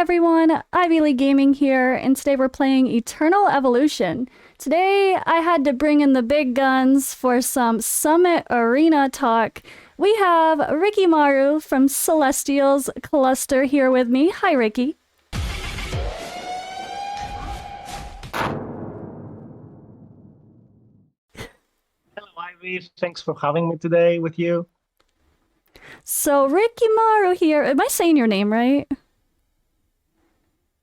everyone, Ivy League Gaming here, and today we're playing Eternal Evolution. Today I had to bring in the big guns for some Summit Arena talk. We have Rikimaru from Celestials Cluster here with me. Hi, Riki. Hello, Ivy. Thanks for having me today with you. So Rikimaru here. Am I saying your name right?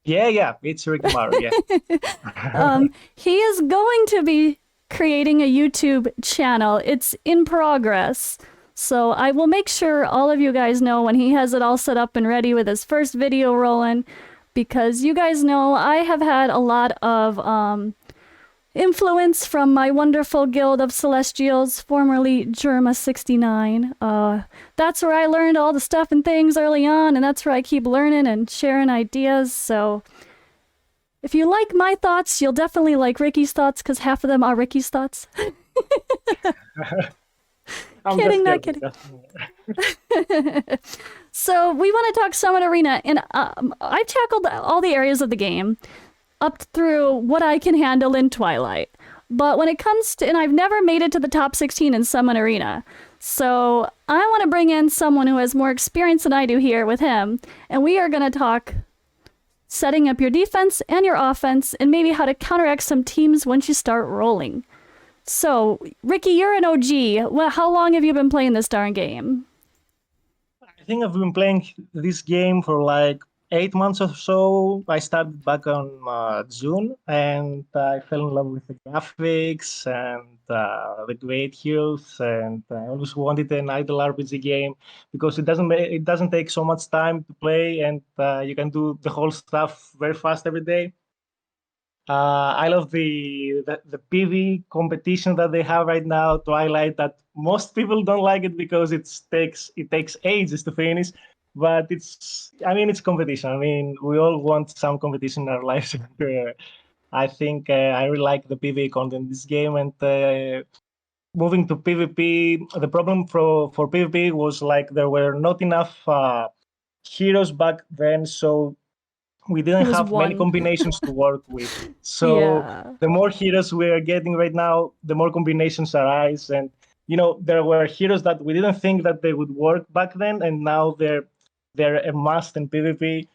Yeah, it's Rikimaru, yeah. He is going to be creating a YouTube channel. It's in progress. So I will make sure all of you guys know when he has it all set up and ready with his first video rolling, because you guys know I have had a lot of influence from my wonderful guild of Celestials, formerly Germa69. That's where I learned all the stuff and things early on, and that's where I keep learning and sharing ideas. So if you like my thoughts, you'll definitely like Ricky's thoughts, because half of them are Ricky's thoughts. I'm Kidding, not just kidding. So we want to talk Summit Arena, and I've tackled all the areas of the game up through what I can handle in Twilight. But when it comes to, and I've never made it to the top 16 in Summit Arena. So I want to bring in someone who has more experience than I do here with him, and we are going to talk setting up your defense and your offense, and maybe how to counteract some teams once you start rolling. So, Ricky, you're an OG. Well, how long have you been playing this darn game? I think I've been playing this game for like 8 months or so. I started back on June, and I fell in love with the graphics and the great heroes. And I always wanted an idle RPG game because it doesn't take so much time to play, and you can do the whole stuff very fast every day. I love the PV competition that they have right now. Twilight, that most people don't like it because it takes ages to finish, but it's competition. I mean, we all want some competition in our lives. I think I really like the PV content in this game, and moving to PvP. The problem for PvP was like there were not enough heroes back then, so we It didn't was have many one. combinations to work with. So Yeah. the more heroes we are getting right now, the more combinations arise. And there were heroes that we didn't think that they would work back then, and now they're a must in PvP.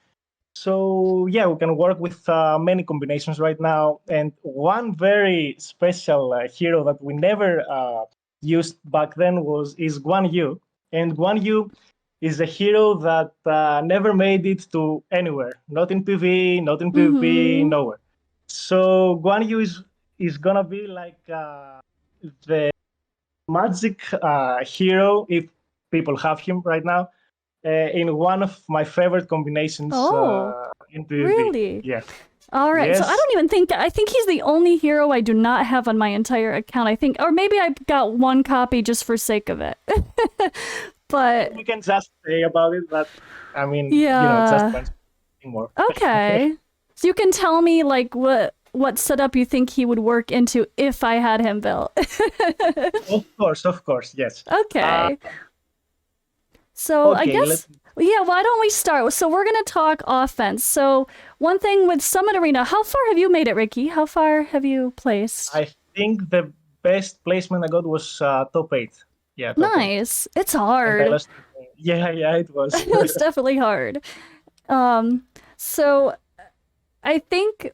So yeah, we can work with many combinations right now. And one very special hero that we never used back then is Guan Yu. And Guan Yu is a hero that never made it to anywhere, not in PvE, not in PvP, Mm-hmm. nowhere. So Guan Yu is gonna be like the magic hero if people have him right now in one of my favorite combinations Oh, in PvP. really? Yes. All right. So I Yes. don't even think, I think he's the only hero I do not have on my entire account. I think, or maybe I got one copy just for sake of it. But We can just say about it, but I mean, just yeah. one more. Okay. So you can tell me like what setup you think he would work into if I had him built. Of course, yes. Uh, Okay. So I okay, let guess, yeah, why don't we start? So we're going to talk offense. So one thing with Summit Arena, how far have you made it, Ricky? How far have you placed? I think the best placement I got was top eight. Yeah, top eight. Nice. It's And I hard. lost. Yeah, it was. It's definitely hard. Um, so I think,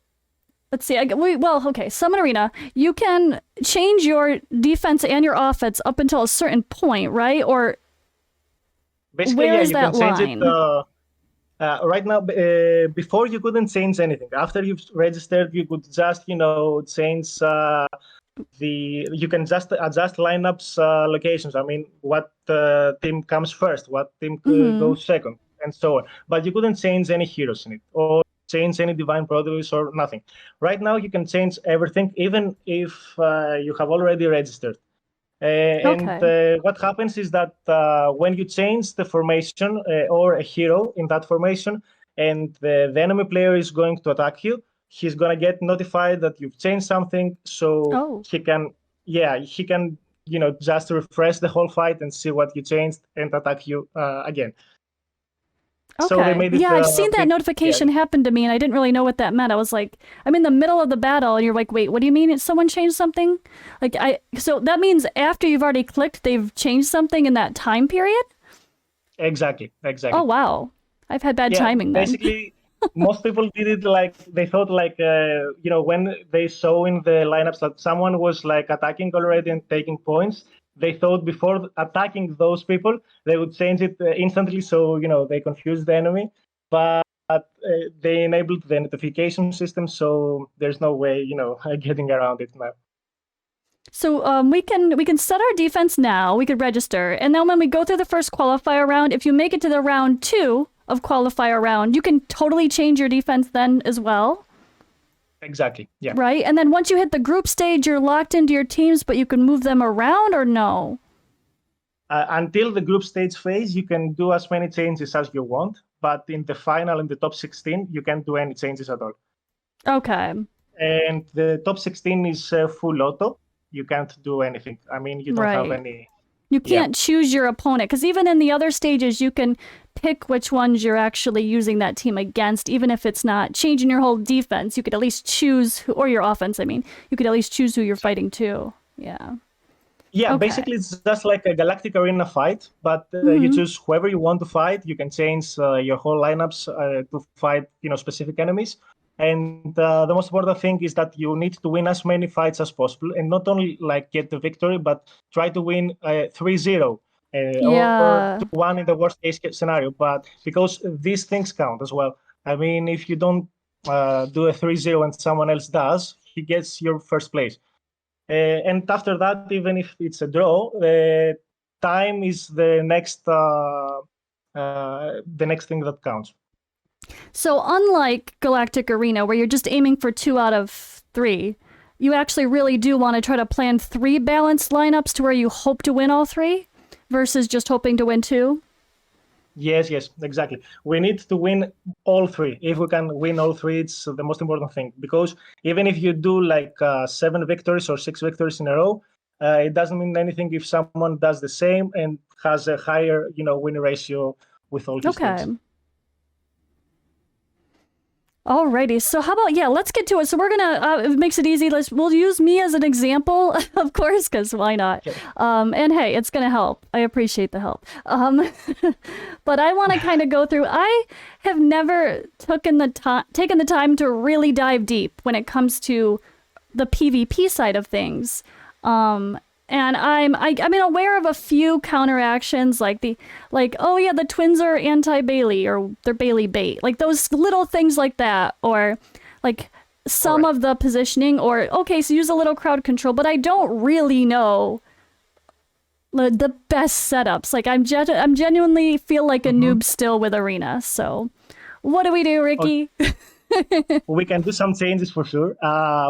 let's see. Okay. Summit Arena, you can change your defense and your offense up until a certain point, right? Or Basically, where yeah, is you can that change it. line? Right now, before you couldn't change anything. After you've registered, you could just, change you can just adjust lineups locations. I mean, what team comes first, what team Mm-hmm. goes second, and so on. But you couldn't change any heroes in it or change any divine produce or nothing. Right now, you can change everything, even if you have already registered. And Okay. what happens is that when you change the formation or a hero in that formation, and the enemy player is going to attack you, he's going to get notified that you've changed something. So Oh. he can, just refresh the whole fight and see what you changed and attack you again. So they Okay. made it Yeah, I've seen that big. Yeah, notification happen to me and I didn't really know what that meant. I was like, I'm in the middle of the battle and you're like, wait, what do you mean? Someone changed something? So that means after you've already clicked, they've changed something in that time period? exactly, Oh, exactly. wow. I've had bad Yeah, timing then. basically, most people did it like they thought like when they saw in the lineups that someone was like attacking already and taking points, they thought before attacking those people they would change it instantly, so they confused the enemy. But they enabled the notification system, so there's no way getting around it now. So we can set our defense now. We could register, and then when we go through the first qualifier round, if you make it to the round 2 of qualifier round, you can totally change your defense then as well, Exactly. Yeah. right? And then once you hit the group stage, you're locked into your teams, but you can move them around or no? Until the group stage phase, you can do as many changes as you want, but in the final, in the top 16, you can't do any changes at all. Okay. And the top 16 is full auto. You can't do anything. I mean, you don't have Right. any. You Yeah. can't choose your opponent because even in the other stages, you can pick which ones you're actually using that team against, even if it's not changing your whole defense. You could at least choose who, or your offense. I mean, you could at least choose who you're fighting to. Yeah. Yeah, Okay. basically, it's just like a Galactic Arena fight, but you Mm-hmm. choose whoever you want to fight. You can change your whole lineups to fight, specific enemies. And the most important thing is that you need to win as many fights as possible, and not only like get the victory, but try to win 3-0 or Yeah. 2-1 in the worst case scenario. But because these things count as well. I mean, if you don't do a 3-0 and someone else does, he gets your first place. And after that, even if it's a draw, time is the next thing that counts. So unlike Galactic Arena, where you're just aiming for 2 out of 3, you actually really do want to try to plan 3 balanced lineups to where you hope to win all 3 versus just hoping to win 2. Yes, exactly. We need to win all 3. If we can win all 3, it's the most important thing. Because even if you do like 7 victories or 6 victories in a row, it doesn't mean anything if someone does the same and has a higher, win ratio with all his Okay. teams. Alrighty, so how about let's get to it. So we're gonna it makes it easy. We'll use me as an example, of course, because why not? Okay. And hey, it's gonna help. I appreciate the help. But I want to kind of go through. I have never taken the time to really dive deep when it comes to the PvP side of things. And I'm aware of a few counteractions oh yeah, the twins are anti-Bailey or they're Bailey bait, like those little things like that, or like some Correct. of the positioning, or okay, so use a little crowd control, but I don't really know the best setups. Like I'm genuinely feel like a noob still with Arena. So what do we do, Ricky? We can do some changes for sure.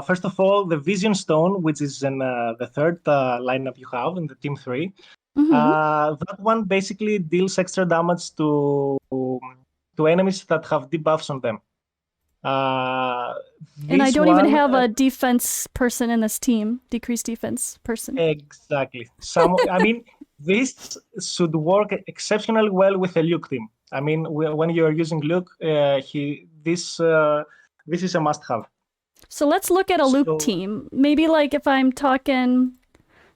First of all, the Vision Stone, which is in the third lineup you have in the team 3, Mm-hmm. that one basically deals extra damage to enemies that have debuffs on them. And I This don't even one, have a defense person in this team, decreased defense person. exactly. I mean, this should work exceptionally well with a Luke team. I mean, when you're using Luke, this is a must-have. So let's look at a Luke So team. Maybe like if I'm talking,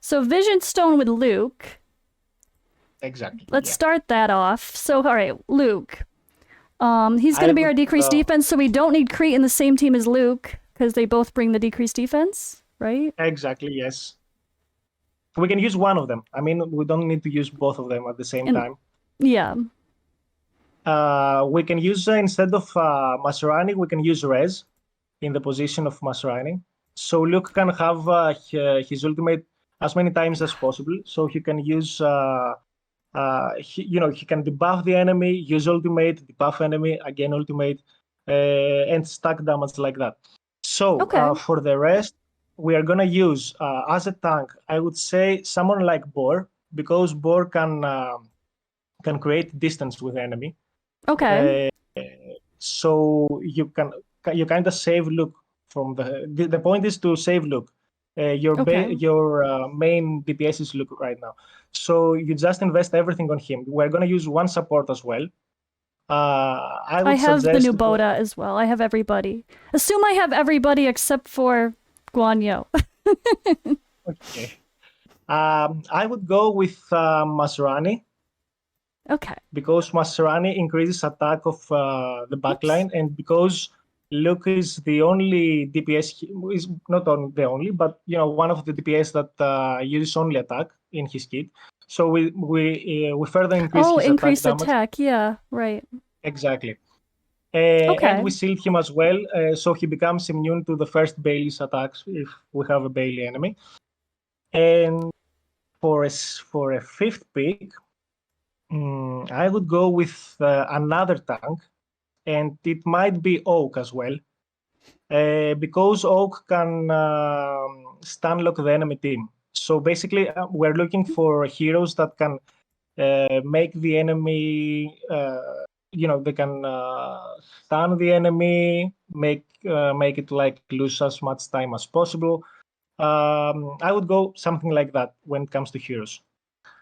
so Vision Stone with Luke. exactly, Let's yeah. start that off. So all right, Luke. He's I going to be would our decreased uh, defense, so we don't need Crete in the same team as Luke because they both bring the decreased defense, right? exactly, yes. We can use one of them. I mean, we don't need to use both of them at the same And time. yeah, We can use instead of Maserani, we can use Rez in the position of Maserani. So Luke can have his ultimate as many times as possible. So he can use, he can debuff the enemy, use ultimate, debuff enemy, again ultimate, and stack damage like that. So okay, for the rest, we are gonna use as a tank. I would say someone like Boar, because Boar can create distance with the enemy. okay, Uh, so you kind of save Luke from the point is to save Luke. okay, Your main DPS is Luke right now, so you just invest everything on him. We're gonna use one support as well, I I would have the new suggest. Boda as well. I have everybody. Assume I have everybody except for Guanyo. Okay. I would go with Masrani Okay. because Masrani increases attack of the Oops. backline, and because Luke is the only DPS, is not on the only, but one of the DPS that uses only attack in his kit. So we further increase Oh, his attack increased damage. attack. Yeah, right. Exactly. And Okay. we shield him as well, so he becomes immune to the first Bailey's attacks if we have a Bailey enemy. And for a fifth pick, I would go with another tank, and it might be Oak as well, because Oak can stun lock the enemy team. So basically, we're looking for heroes that can make the enemy, they can stun the enemy, make it like lose as much time as possible. I would go something like that when it comes to heroes.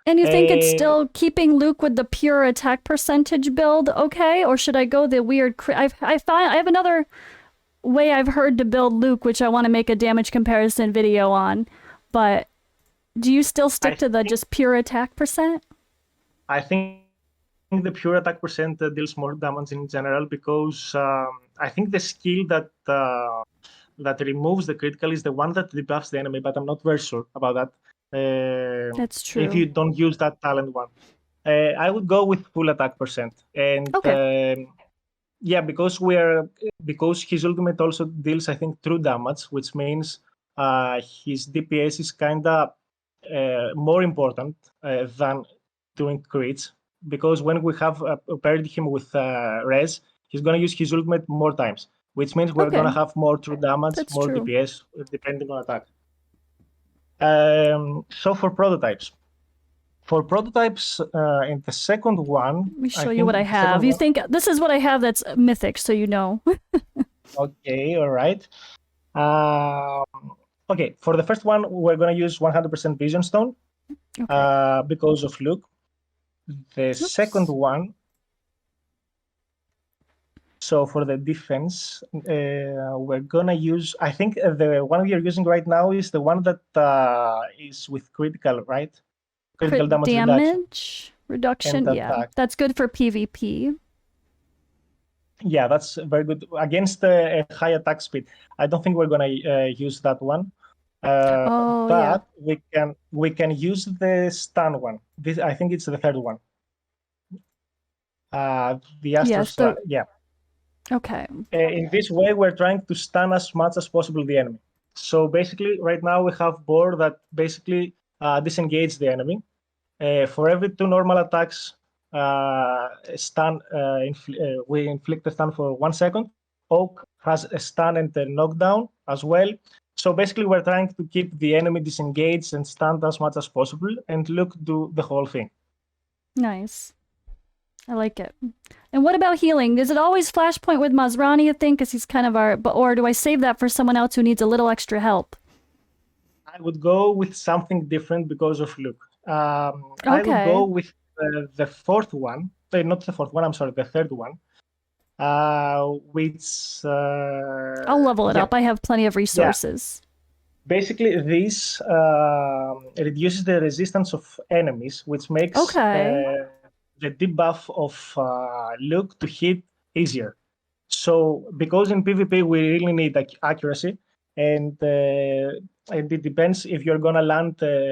And you think it's Uh, still keeping Luke with the pure attack percentage build okay? Or should I go the weird... I have another way I've heard to build Luke, which I want to make a damage comparison video on. But do you still stick I to the think just pure attack percent? I think the pure attack percent deals more damage in general because I think the skill that removes the critical is the one that debuffs the enemy, but I'm not very sure about that. That's If you true. don't use that talent one, I would go with full attack percent, and Okay. yeah, because his ultimate also deals, I think, true damage, which means his DPS is kinda more important than doing crits. Because when we have paired him with Res, he's gonna use his ultimate more times, which means we're Okay. gonna have more true damage, That's more true. DPS, depending on attack. So for prototypes, in the second one, Let me I show you what I think the second have. You one. think this is what I have that's mythic, so you know. Okay, all right. Okay, for the first one, we're going to use 100% Vision Stone Okay. because of Luke. The second Oops. one, so for the defense, we're going to use, I think the one we are using right now is the one that is with critical, right? Critical Crit damage reduction damage and reduction. Yeah, attack. that's good for PvP. Yeah, that's very good. Against a high attack speed, I don't think we're going to use that one. Oh, yeah. But we can use the stun one. This, I think it's the third one. The Astro Yes, Strike. the... Yeah. Okay. In this way, we're trying to stun as much as possible the enemy. So basically, right now we have board that basically disengage the enemy. For every 2 normal attacks, we inflict a stun for 1 second. Oak has a stun and a knockdown as well. So basically, we're trying to keep the enemy disengaged and stunned as much as possible, and Luke do the whole thing. Nice. I like it. And what about healing? Is it always Flashpoint with Masrani, you think? Because he's kind of our... Or do I save that for someone else who needs a little extra help? I would go with something different because of Luke. I would Okay. go with the fourth one. Not the fourth one, I'm sorry, the third one. Which, I'll level it yeah, up. I have plenty of yeah. resources. Basically, this reduces the resistance of enemies, which makes Okay. the debuff of Luke to hit easier. So, because in PvP we really need accuracy, and it depends if you're gonna land a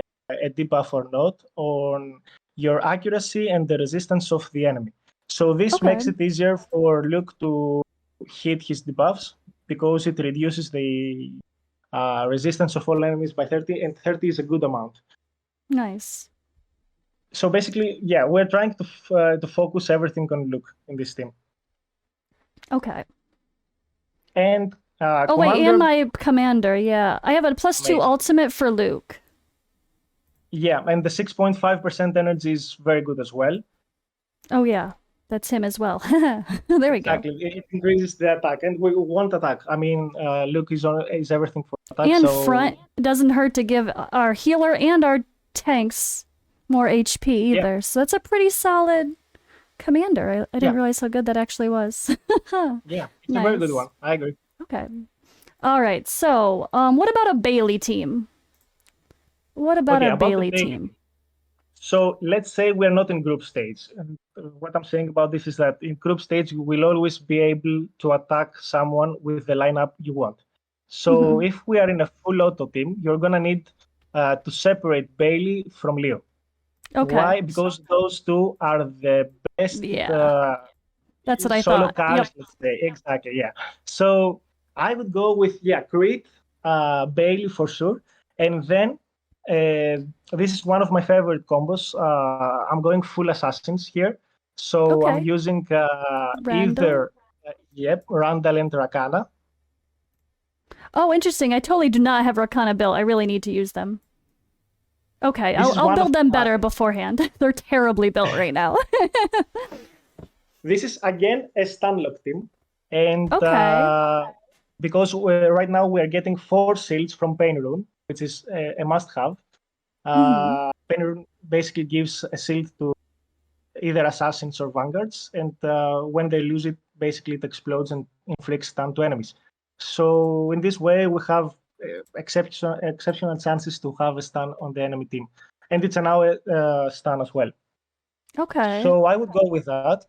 debuff or not on your accuracy and the resistance of the enemy. So this Okay. makes it easier for Luke to hit his debuffs because it reduces the resistance of all enemies by 30, and 30 is a good amount. Nice. So basically, yeah, we're trying to focus everything on Luke in this team. Okay. And Oh, wait, and Commander, my commander, yeah. I have a +2 amazing. ultimate for Luke. Yeah, and the 6.5% energy is very good as well. Oh, yeah. That's him as well. There we go. Exactly, it increases the attack, and we want attack. I mean, Luke is everything for attack. And So front, it doesn't hurt to give our healer and our tanks more HP yeah, either. So that's a pretty solid Commander. I didn't Yeah, realize how good that actually was. yeah, it's a very good Nice. one. I agree. Okay. All right. So, what about a Bailey team? What about Okay, a about the Bailey Bailey team? team. So let's say we're not in group stage. And what I'm saying about this is that in group stage, you will always be able to attack someone with the lineup you want. So Hmm. if we are in a full auto team, you're going to need to separate Bailey from Leo. Okay. Why? Because those two are the best Yeah, that's what I solo thought. Yep. cars, let's say. Exactly, yeah. So I would go with, yeah, Creed, Bailey for sure. And then this is one of my favorite combos. I'm going full assassins here. So I'm Okay. using Randall. either, yep, Randall and Rakana. Oh, interesting. I totally do not have Rakana built. I really need to use them. Okay, This is I'll one of build them better beforehand. They're terribly built right now. this is again a Stunlock team. And Okay. because right now we are getting 4 shields from Pain Rune, which is a must-have. Hmm. Pain Rune basically gives a shield to either assassins or vanguards, and when they lose it, basically it explodes and inflicts stun to enemies. So in this way, we have exceptional chances to have a stun on the enemy team, and it's an hour stun as well. Okay. So I would go with that,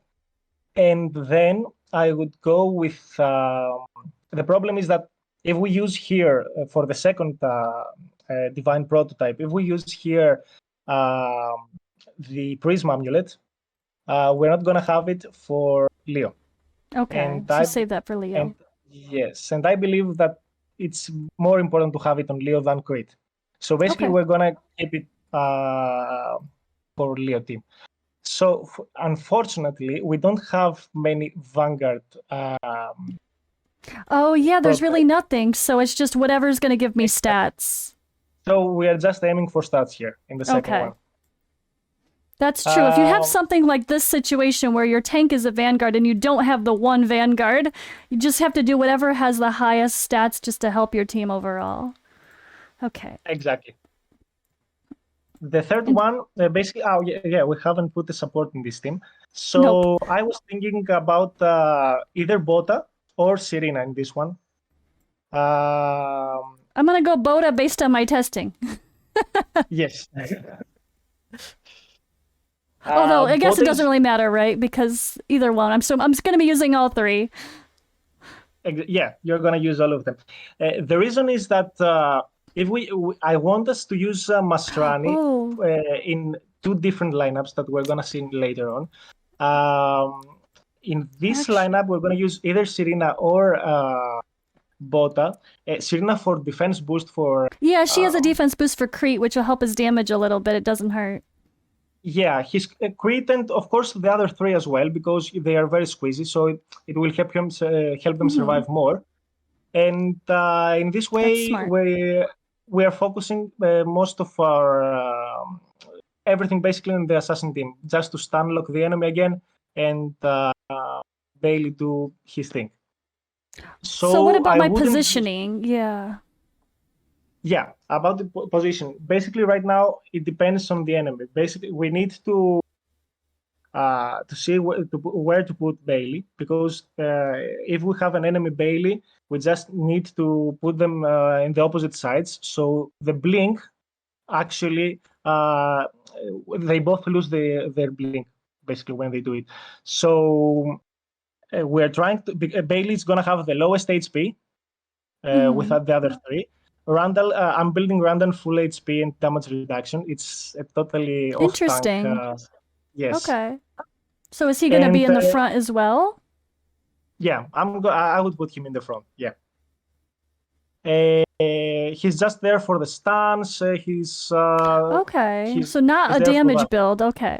and then I would go with the problem is that if we use here for the second divine prototype, if we use here the prism amulet, we're not going to have it for Leo. Okay. And So I save that for Leo. and yes, and I believe that it's more important to have it on Leo than Crit. So basically, Okay. we're gonna keep it for Leo team. So unfortunately, we don't have many Vanguard Oh, yeah, there's really prototypes. nothing. So it's just whatever's going to give me Exactly. stats. So we are just aiming for stats here in the second Okay. one. That's true. If you have Um, something like this situation where your tank is a Vanguard and you don't have the one Vanguard, you just have to do whatever has the highest stats just to help your team overall. Okay. exactly. The third And one, basically, oh yeah, we haven't put the support in this team. nope. So I was thinking about either Bota or Serena in this one. Um, I'm going to go Boda based on my testing. yes. Although I guess it Bota doesn't is, really matter, right? Because either one. I'm just going to be using all three. yeah, you're gonna use all of them. The reason is that if I want us to use Masrani Oh, in 2 different lineups that we're gonna see later on. In this actually, lineup, we're gonna use either Serena or Bota. Serena for defense boost for yeah, she has a um, defense boost for Crete, which will help his damage a little bit. It doesn't hurt. yeah, his crit and of course the other 3 as well because they are very squeezy, so it will help them Hmm. survive more. And in this That's way, smart. we are focusing most of our everything basically on the assassin team, just to stun lock the enemy again and Bailey do his thing. So what So about I my wouldn't use. positioning? Yeah. Yeah, about the position. Basically, right now it depends on the enemy. Basically, we need to see where to put Bailey because if we have an enemy Bailey, we just need to put them in the opposite sides. So the blink actually they both lose their blink basically when they do it. So we're trying to. Bailey is gonna have the lowest HP Hmm. without the other 3. Randall, I'm building Randall full HP and damage reduction. It's a totally off tank. Interesting. Yes, Okay. So is he going to be and in the front as well? yeah, I would put him in the front. Yeah, he's just there for the stuns. Okay. He's So not a there for damage that. build. Okay.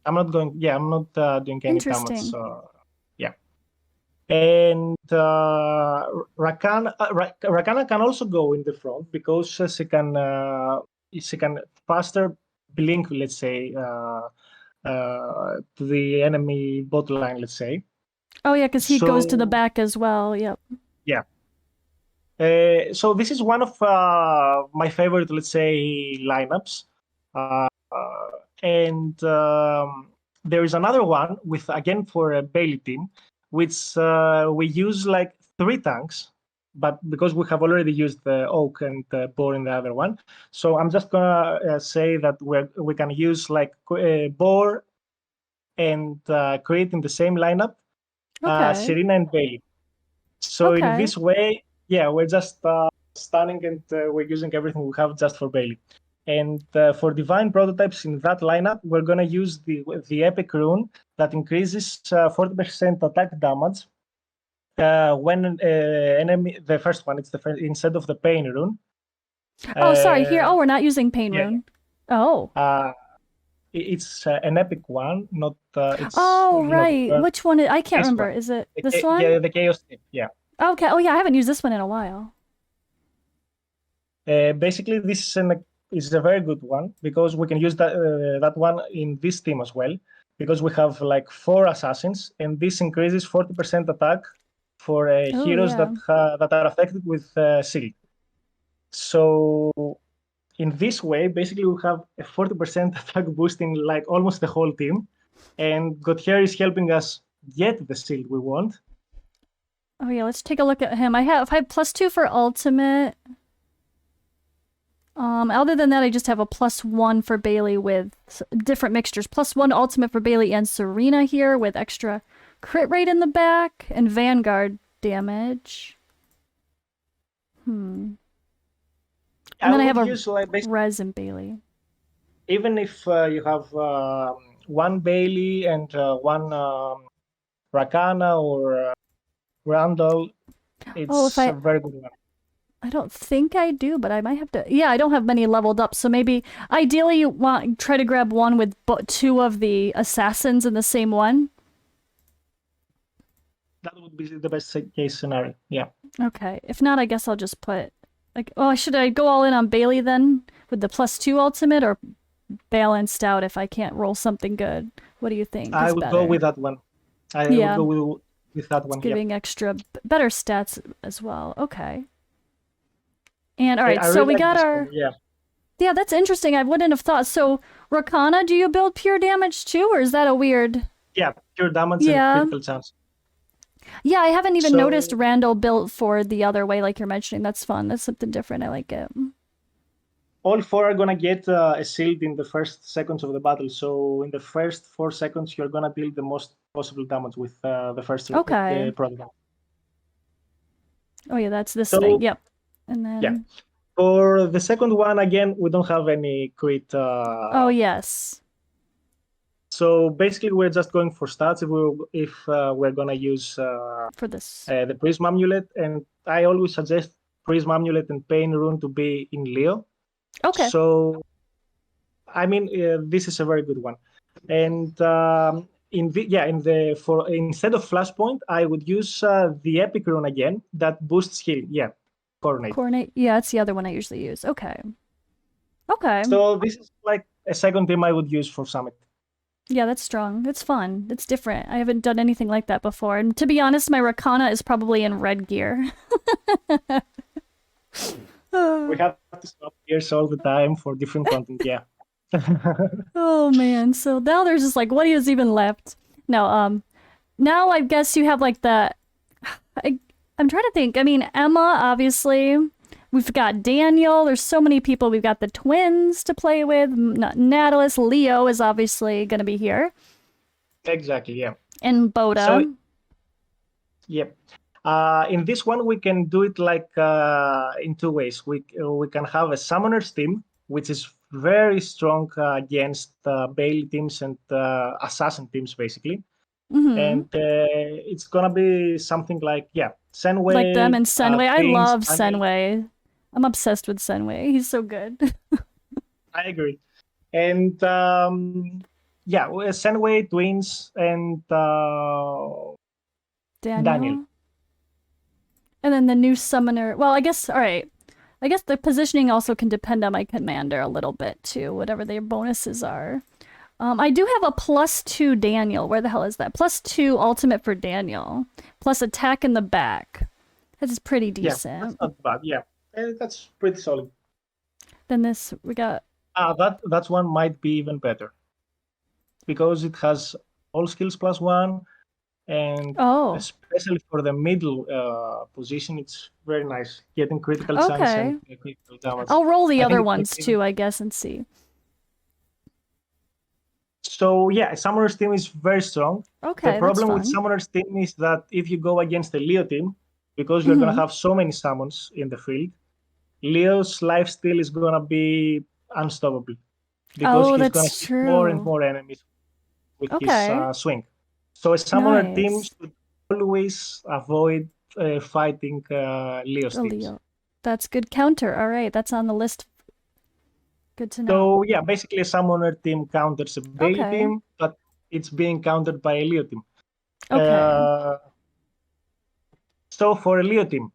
I'm not going. Yeah, I'm not doing any damage. Interesting. Yeah, and Rakana can also go in the front because she can faster blink. Let's say to the enemy bot line. Let's say Oh yeah, because he goes to the so. back as well. Yep. Yeah. So this is one of my favorite, let's say, lineups, and there is another one with, again, for a Bailey team, which we use like 3 tanks, but because we have already used the Oak and Boar in the other one, so I'm just gonna say that we can use like Boar and create in the same lineup Serena and Bailey. So in Okay. this way, yeah, we're just stunning and we're using everything we have just for Bailey. And for divine prototypes in that lineup, we're going to use the epic rune that increases 40% attack damage when enemy, the first one, it's the first, instead of the pain rune. Oh, sorry. Here. Oh, we're not using pain Yeah. rune. Oh. It's an epic one, not it's Oh, not right. Which one? I can't this remember. one. Is it this one? Yeah, the chaos tip. Yeah. Okay. Oh, yeah. I haven't used this one in a while. Basically, this is a very good one because we can use that one in this team as well, because we have like 4 assassins, and this increases 40% attack for Oh, heroes yeah. that are affected with shield. So in this way, basically, we have a 40% attack boost in like almost the whole team, and Gautier is helping us get the shield we want. Oh, yeah. Let's take a look at him. I have +2 for ultimate. Other than that, I just have a +1 for Bailey with different mixtures. +1 ultimate for Bailey and Serena here with extra crit rate in the back and Vanguard damage. And then I have a like res in Bailey. Even if you have one Bailey and one Rakana or Randall, it's a very good one. I don't think I do, but I might have to. Yeah, I don't have many leveled up, so maybe ideally you try to grab one with 2 of the assassins in the same one. That would be the best case scenario. Yeah. Okay. If not, I guess I'll just put like. Oh, should I go all in on Bailey then with the +2 ultimate, or balanced out if I can't roll something good? What do you think? I would go with that one. I would go with that one. It's giving extra better stats as well. Okay. And all right, so really we got our one, yeah. Yeah, that's interesting. I wouldn't have thought. So, Rakana, do you build pure damage too, or is that a weird? Yeah, pure damage and critical chance. Yeah, I haven't even noticed Randall built for the other way, like you're mentioning. That's fun. That's something different. I like it. All 4 are gonna get a shield in the first seconds of the battle. So in the first 4 seconds, you're gonna deal the most possible damage with the first prototype. Oh yeah, that's this thing. Yep. And then yeah. For the second one, again, we don't have any crit. Oh yes. So basically, we're just going for stats if we're gonna use for this the Prism Amulet, and I always suggest Prism Amulet and Pain Rune to be in Leo. Okay. So, I mean, this is a very good one, and instead of Flashpoint, I would use the Epic Rune again that boosts healing. Yeah. Coordinate. Yeah, it's the other one I usually use. Okay. Okay. So this is like a second team I would use for Summit. Yeah, that's strong. It's fun. It's different. I haven't done anything like that before. And to be honest, my Rakana is probably in red gear. We have to swap gears all the time for different content, yeah. Oh man, so now there's just like, what is even left? No, now I guess you have like I'm trying to think. I mean, Emma, obviously. We've got Daniel. There's so many people. We've got the twins to play with. Natalis. Leo is obviously going to be here. Exactly, yeah. And Boda. So, yep. In this one, we can do it like in 2 ways. We can have a Summoners team, which is very strong against Bailey teams and Assassin teams, basically. And it's gonna be something like Senway. Like them and Senway. I love Senway. I'm obsessed with Senway. He's so good. I agree. And Senway, twins, and Daniel. And then the new summoner. Well, I guess, all right. I guess the positioning also can depend on my commander a little bit too, whatever their bonuses are. I do have a +2 Daniel. Where the hell is that? +2 ultimate for Daniel. Plus attack in the back. That's pretty decent. Yeah, that's not bad. Yeah, that's pretty solid. Then this, we got... That one might be even better. because it has all skills +1, and Oh, especially for the middle position, it's very nice, getting critical chance and okay. critical damage. I'll roll the I other think ones too, I guess, and see. so. Yeah, Summoner's team is very strong. The Okay, that's problem with fun. Summoner's team is that if you go against the Leo team, because you're gonna Mm-hmm. have so many summons in the field, Leo's lifesteal is gonna be unstoppable because Oh, he's gonna that's hit more and true. more enemies with his Okay, swing. So a summoner team nice. should always avoid fighting Leo's The teams. Leo. That's good counter. All right, that's on the list. Good to know. So yeah, basically a summoner team counters a Bailey Okay, team, but it's being countered by a Leo team. okay. Uh, so for a Leo team,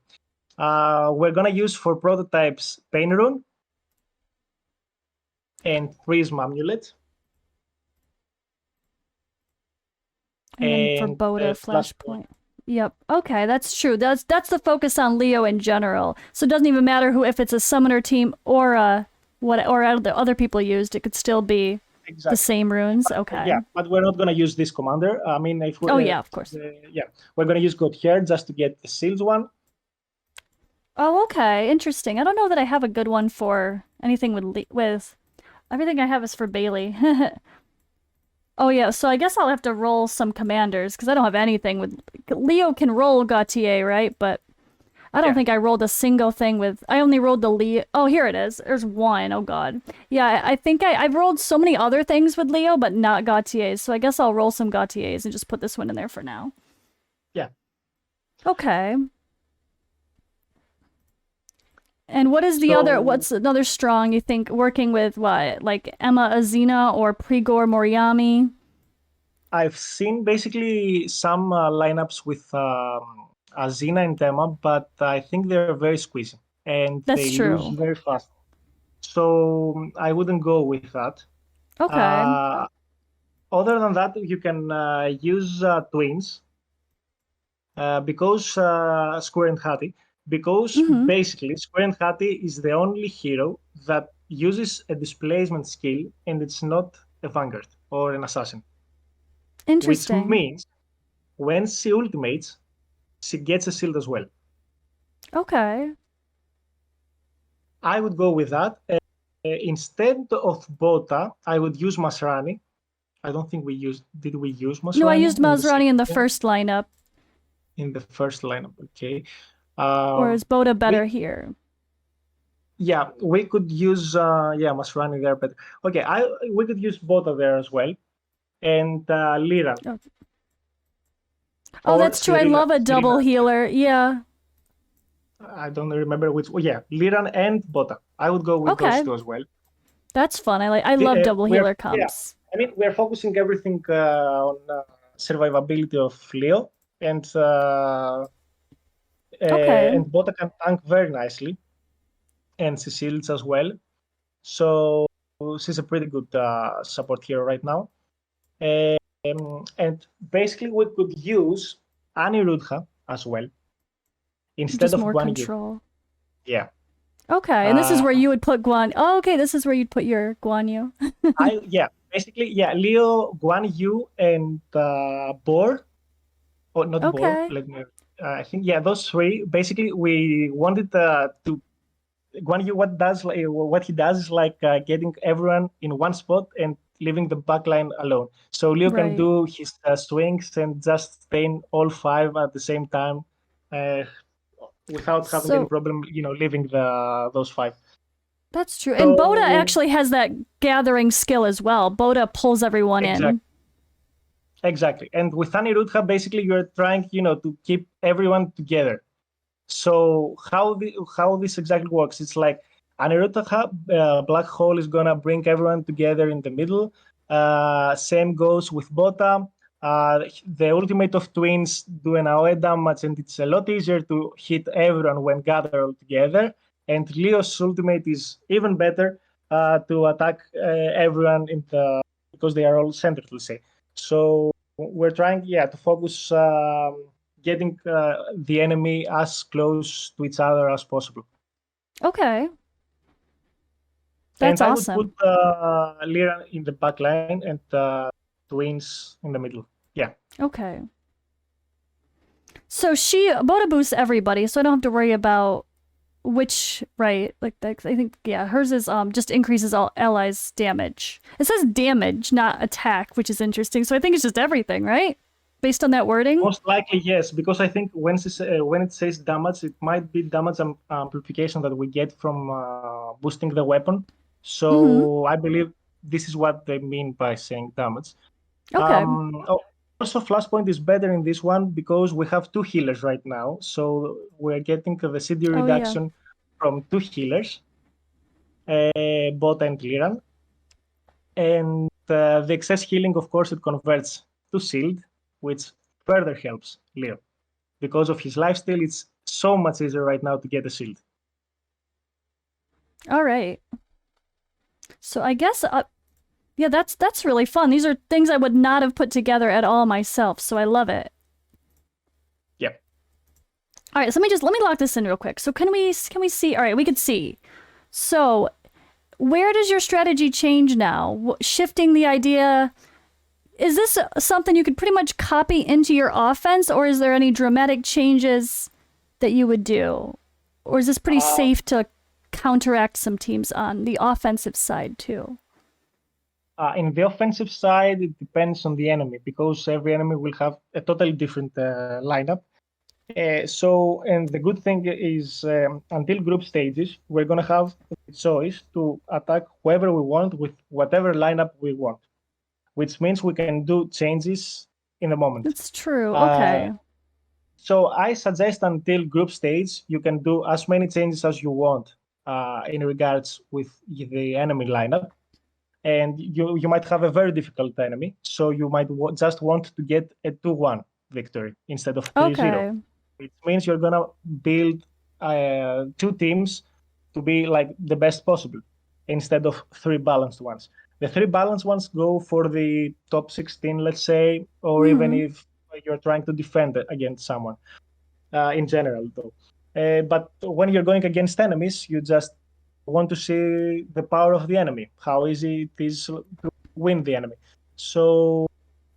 we're gonna use for prototypes Pain Rune and Prism Amulet. And then for And Boda, Flashpoint. Flashpoint. Yep. Okay, that's true. That's the focus on Leo in general. So it doesn't even matter who, if it's a summoner team or the other people used, it could still be the Exactly. same runes. But, Okay. yeah, but we're not gonna use this commander. I mean, if Oh we're yeah, of course. yeah, we're gonna use God here just to get the seals one. Oh, okay. Interesting. I don't know that I have a good one for anything with everything I have is for Bailey. Oh yeah, so I guess I'll have to roll some commanders because I don't have anything with Leo can roll Gautier, right? But I don't Yeah, think I rolled a single thing with. I only rolled the Leo. Oh, here it is. There's one. Oh God. Yeah, I think I've rolled so many other things with Leo, but not Gautiers. So I guess I'll roll some Gautiers and just put this one in there for now. yeah. Okay. And what is the other? So What's another strong you think working with what? Like Emma Azina or Prigor Moriami? I've seen basically some lineups with Azina and Tema, but I think they're very squeezy and That's they lose true. very fast. So I wouldn't go with that. Okay. Uh, Other than that, you can use twins because Square and Hattie, because Mm-hmm. basically Square and Hattie is the only hero that uses a displacement skill and it's not a Vanguard or an Assassin, which Interesting. means when she ultimates, she gets a shield as well. Okay. I would go with that. Instead of Bota, I would use Masrani. I don't think we used. Did we use No, I used Masrani in the Maserati in the second first lineup. in the first lineup? Okay. Or is Boda better We here? Yeah, we could use Masrani there, but okay, I we could use Bota there as well, and Liran Oh, oh, or that's true. I love a double Sirina. healer. Yeah. I don't remember which. Oh, yeah, Liran and Bota. I would go with those Okay. two as well. That's fun. I love double healer Yeah, comps. I mean we're focusing everything on survivability of Leo, Okay. and Bota can tank very nicely, and she shields as well. So she's a pretty good support hero right now. And basically, we could use Anirudha as well instead Just of more Guan Yu. control. Yeah. Okay. And this is where you would put Guan. Oh, okay. This is where you'd put your Guan Yu. Basically, yeah, Leo, Guan Yu, and Boar. Oh, not Boar. Okay. Let me. I think yeah, those three. Basically, we wanted to Guan Yu. What he does is like getting everyone in one spot and leaving the backline alone. So Leo can Right. do his swings and just stain all five at the same time, uh, without having any So problem. Leaving those five. that's true. And Boda So actually has that gathering skill as well. Boda pulls everyone in. exactly. Exactly. And with Anirudha, basically you're trying, to keep everyone together. So how this exactly works? It's like Anirudha black hole is gonna bring everyone together in the middle. Same goes with Bota. The ultimate of twins do an AOE damage, and it's a lot easier to hit everyone when gathered all together. And Leo's ultimate is even better to attack everyone because they are all centered, let's say. So we're trying, to focus getting the enemy as close to each other as possible. Okay. And That's I would put awesome. Lira in the back line and twins in the middle. Yeah. Okay. So she Boda boosts everybody, so I don't have to worry about which right. Like I think hers is just increases all allies' damage. It says damage, not attack, which is interesting. So I think it's just everything, right? Based on that wording. Most likely, yes, because I think when it says damage, it might be damage amplification that we get from boosting the weapon. So I believe this is what they mean by saying damage. Okay. Also, Flashpoint is better in this one because we have two healers right now. So we're getting the CD reduction from two healers, Bot and Liran. And the excess healing, of course, it converts to shield, which further helps Leo. Because of his lifesteal, it's so much easier right now to get a shield. All right. So I guess, yeah, that's really fun. These are things I would not have put together at all myself, so I love it. Yep. All right, so let me lock this in real quick. So can we see? All right, we could see. So where does your strategy change now? Shifting the idea. Is this something you could pretty much copy into your offense, or is there any dramatic changes that you would do? Or is this pretty safe to counteract some teams on the offensive side too? In the offensive side, it depends on the enemy because every enemy will have a totally different lineup. And the good thing is until group stages, we're going to have the choice to attack whoever we want with whatever lineup we want, which means we can do changes in the moment. That's true. Okay. So I suggest until group stage, you can do as many changes as you want in regards with the enemy lineup. And you might have a very difficult enemy, so you might just want to get a 2-1 victory instead of 3-0. Okay. It means you're going to build two teams to be like the best possible instead of three balanced ones. The three balanced ones go for the top 16, let's say, or even if you're trying to defend against someone in general, though. But when you're going against enemies, you just want to see the power of the enemy, how easy it is to win the enemy. So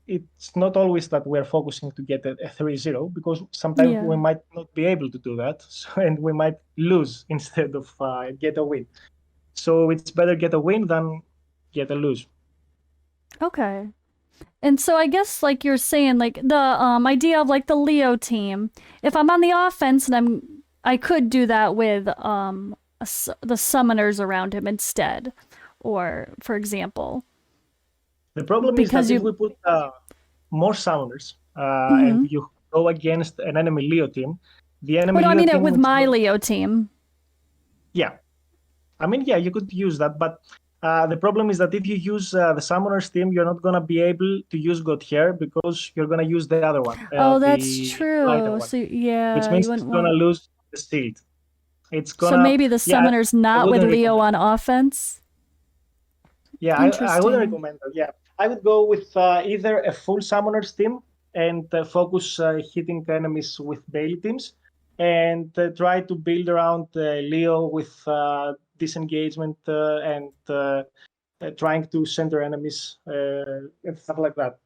it's not always that we're focusing to get a 3-0 because sometimes we might not be able to do that, and we might lose instead of get a win. So it's better get a win than get a lose. Okay. And so I guess like you're saying, like the idea of like the Leo team, if I'm on the offense and I could do that with the summoners around him instead, or for example. The problem is that if we put more summoners and you go against an enemy Leo team, the enemy Leo team... I mean it with my Leo team. Yeah. I mean, yeah, you could use that, but the problem is that if you use the summoners team, you're not going to be able to use God Hair because you're going to use the other one. That's true. So, yeah. Which means it's going to lose the shield. So maybe the summoner's not with Leo on offense? Yeah, I wouldn't recommend that. Yeah, I would go with either a full summoners team and focus hitting enemies with Bailey teams, and try to build around Leo with disengagement and trying to center enemies and stuff like that.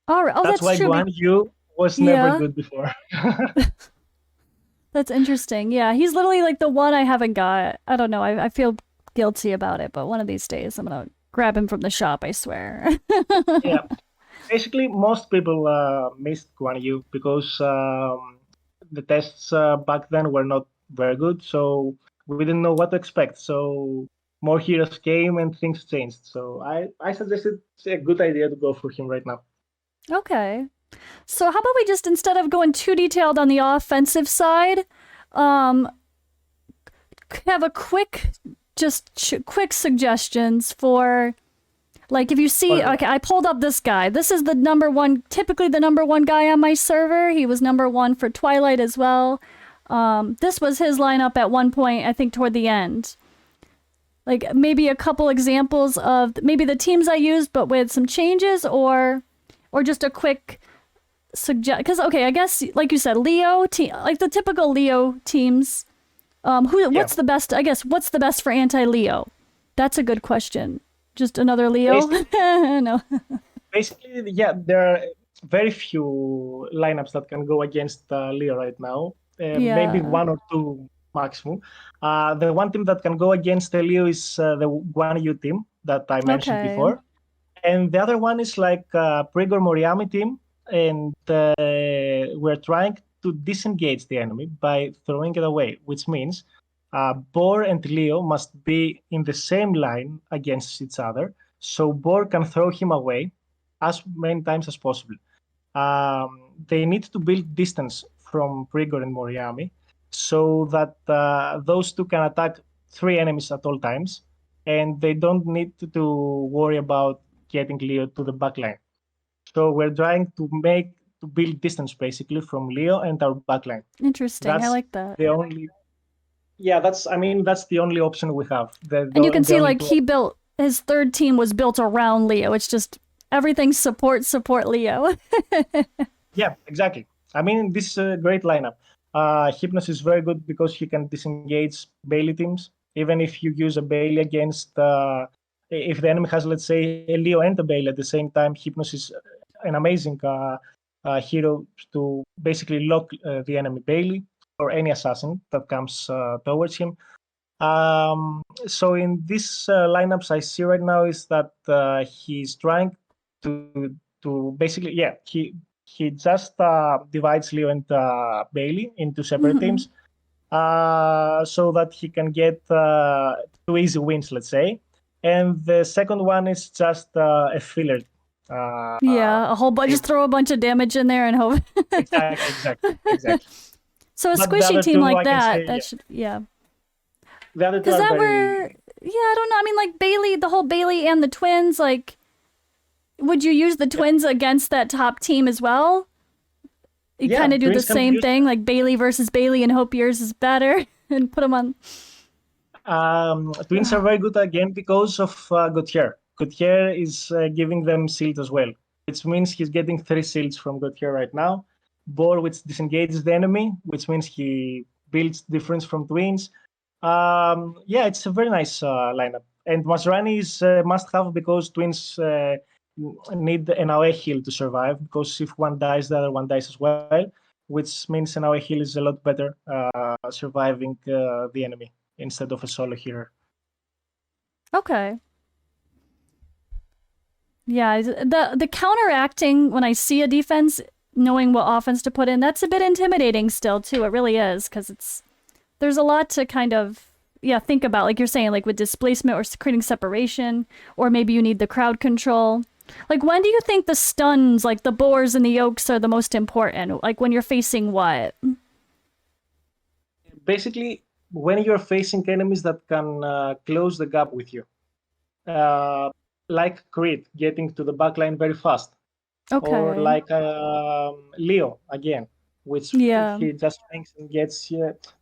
All right. That's why Guan Yu was never good before. That's interesting. Yeah, he's literally like the one I haven't got. I don't know. I feel guilty about it, but one of these days I'm going to grab him from the shop, I swear. Yeah. Basically, most people missed Guan Yu because the tests back then were not very good, so we didn't know what to expect. So more heroes came and things changed. So I suggested it's a good idea to go for him right now. Okay. So how about we just, instead of going too detailed on the offensive side, have a quick suggestions for, like, if you see, okay, I pulled up this guy. This is typically the number one guy on my server. He was number one for Twilight as well. This was his lineup at one point, I think toward the end. Like, maybe a couple examples of maybe the teams I used, but with some changes, or just a quick because okay, I guess like you said, Leo like the typical Leo teams. What's the best? I guess what's the best for anti-Leo? That's a good question. Just another Leo? No. Basically, yeah, there are very few lineups that can go against Leo right now. Maybe Yeah. one or two maximum. The one team that can go against Leo is the Guan Yu team that I mentioned Okay. before. And the other one is like Prigor Moriami team. And we're trying to disengage the enemy by throwing it away, which means Bor and Leo must be in the same line against each other. So Bor can throw him away as many times as possible. They need to build distance from Prigor and Moriami so that those two can attack three enemies at all times, and they don't need to worry about getting Leo to the backline. So we're trying to build distance basically from Leo and our backline. Interesting. I That's like that. the only. Yeah, that's the only option we have. And you can The see only like two. he built his third team was built around Leo. It's just everything support Leo. Yeah, exactly. I mean, this is a great lineup. Hypnos is very good because he can disengage Bailey teams. Even if you use a Bailey against, if the enemy has, let's say, a Leo and a Bailey at the same time, Hypnos is an amazing hero to basically lock the enemy Bailey or any assassin that comes towards him. So in these lineups I see right now is that he's trying to basically, yeah, he just divides Leo and Bailey into separate teams so that he can get two easy wins, let's say. And the second one is just a filler. Yeah, a whole bunch. Team. Just throw a bunch of damage in there and hope. Exactly. So a But the squishy other team two, like I can that, say, that yeah, should, yeah. the other two Is are that very. where? Yeah, I don't know. I mean, like Bailey, the whole Bailey and the twins. Like, would you use the twins against that top team as well? You Yeah, kind of do the twins can be same used. thing, like Bailey versus Bailey, and hope yours is better, and put them on. Twins are very good again because of Gautier. Gautier is giving them shield as well, which means he's getting 3 shields from Gautier right now. Bor, which disengages the enemy, which means he builds difference from twins. Yeah, it's a very nice lineup. And Masrani is must-have because twins need an AOE heal to survive, because if one dies, the other one dies as well, which means an AOE heal is a lot better surviving the enemy instead of a solo hero. Okay. Yeah, the counteracting when I see a defense, knowing what offense to put in, that's a bit intimidating still too. It really is, because there's a lot to kind of think about, like you're saying, like with displacement or creating separation, or maybe you need the crowd control. Like, when do you think the stuns, like the boars and the yokes, are the most important? Like when you're facing what? Basically, when you're facing enemies that can close the gap with you, like Creed getting to the backline very fast, or Okay. like Leo again, which Yeah. he just thinks and gets.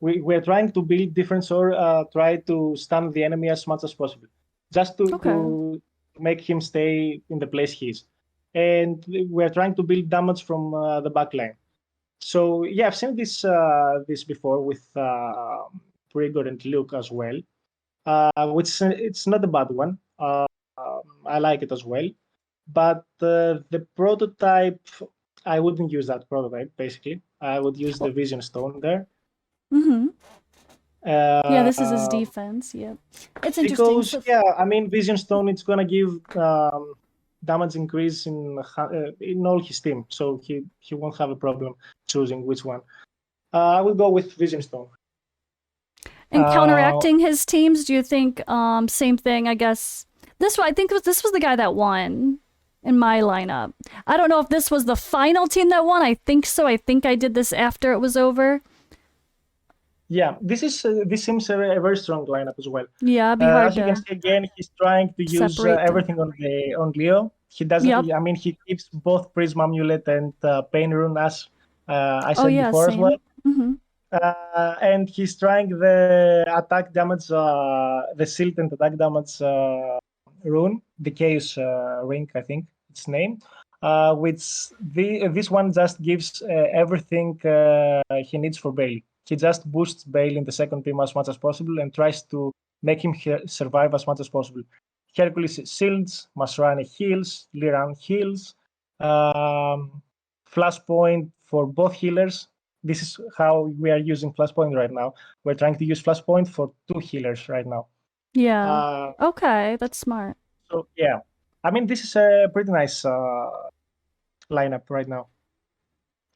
We're trying to build difference or try to stun the enemy as much as possible, just Okay. to make him stay in the place he is. And we're trying to build damage from the backline. So yeah, I've seen this before with Trigger and Luke as well, which it's not a bad one. I like it as well. But the prototype, I wouldn't use that prototype. Basically, I would use the Vision Stone there. Mm-hmm. Yeah, this is his Uh, defense. Yep. It's interesting. because So, yeah, I mean, Vision Stone, it's gonna give damage increase in all his team, so he won't have a problem choosing which one. I will go with Vision Stone. and counteracting his teams, do you think same thing? I guess I think this was the guy that won in my lineup. I don't know if this was the final team that won. I think so. I think I did this after it was over. Yeah, this seems a very strong lineup as well. Yeah, it'd be hard As you can to see again, he's trying to use separate them. everything on Leo. He doesn't. Yep. I mean, he keeps both Prism Amulet and Pain Rune, as I Oh said yeah, before as well. same. Mm-hmm. And he's trying the attack damage, the shield and attack damage rune, the Chaos Ring, I think its name, which this one just gives everything he needs for Bailey. He just boosts Bailey in the second team as much as possible and tries to make him survive as much as possible. Hercules shields, Masrani heals, Liran heals, Flashpoint for both healers. This is how we are using Flashpoint right now. We're trying to use Flashpoint for 2 healers right now. Yeah. Okay, that's smart. So yeah, I mean, this is a pretty nice lineup right now.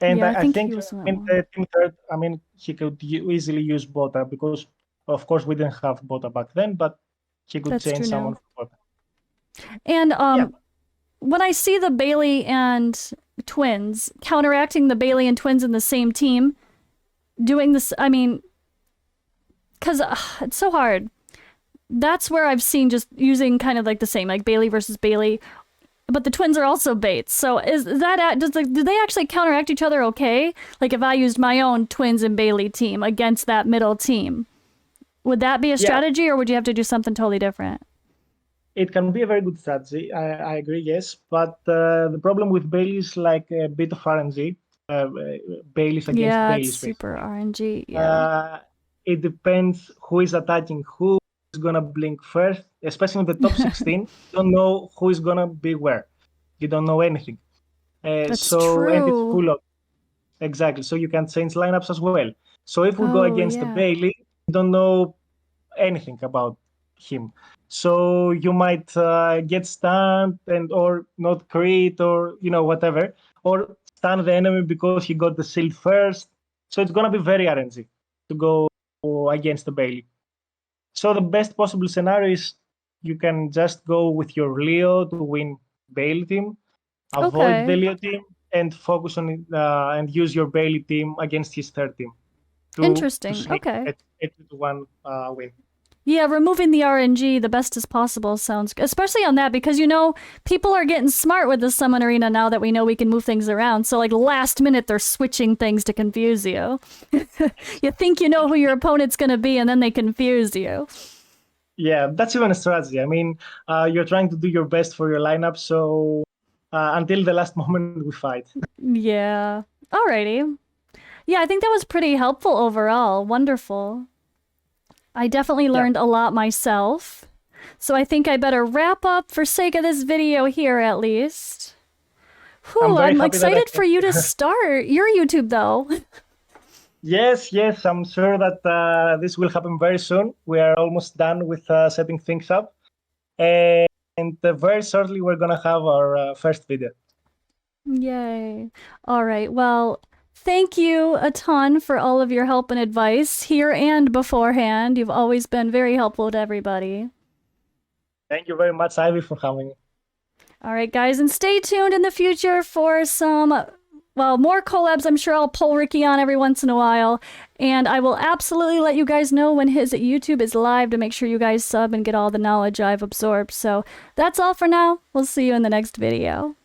And Yeah, I I think think, he was in I that mean, one. the team third, I mean, he could easily use Bota because, of course, we didn't have Bota back then, but he could That's true change someone now. for Bota. And Yeah, when I see the Bailey and twins counteracting the Bailey and twins in the same team, doing this, I mean, because it's so hard. That's where I've seen just using kind of like the same, like Bailey versus Bailey, but the twins are also baits. So is that do they actually counteract each other okay? Like if I used my own twins and Bailey team against that middle team, would that be a yeah, strategy, or would you have to do something totally different? it can be a very good strategy. I agree, yes. But the problem with Bailey is like a bit of RNG. Baileys against Yeah, it's Baileys, super basically. RNG. Yeah, Uh, it depends who is attacking who is gonna blink first, especially in the top 16. You don't know who is gonna be where. You don't know anything. that's And it's true. full of exactly. So you can change lineups as well. So if we go Oh against the yeah. Bailey, you don't know anything about him. So you might get stunned and or not crit or whatever, or stun the enemy because he got the shield first. So it's gonna be very RNG to go against the Bailey. So the best possible scenario is you can just go with your Leo to win Bailey team, avoid the Okay. Leo team, and focus on and use your Bailey team against his third team to Interesting. sneak Okay. a 2-1 win. Yeah, removing the RNG the best as possible sounds good, especially on that because people are getting smart with the summon arena now that we know we can move things around. So like last minute they're switching things to confuse you. You think you know who your opponent's gonna be, and then they confuse you. Yeah, that's even a strategy. I mean, you're trying to do your best for your lineup, so until the last moment we fight. Yeah. Alrighty. Yeah, I think that was pretty helpful overall. Wonderful. I definitely Yeah, learned a lot myself. So I think I better wrap up for sake of this video here at least. I'm Whew, very I'm happy that I excited for can. you to start your YouTube though. Yes, yes, I'm sure that this will happen very soon. We are almost done with setting things up, and very shortly we're gonna have our first video. Yay. All right. Well, thank you a ton for all of your help and advice here and beforehand. You've always been very helpful to everybody. Thank you very much, Ivy, for having me. All right, guys, and stay tuned in the future for more collabs. I'm sure I'll pull Ricky on every once in a while, and I will absolutely let you guys know when his YouTube is live to make sure you guys sub and get all the knowledge I've absorbed. So that's all for now. We'll see you in the next video.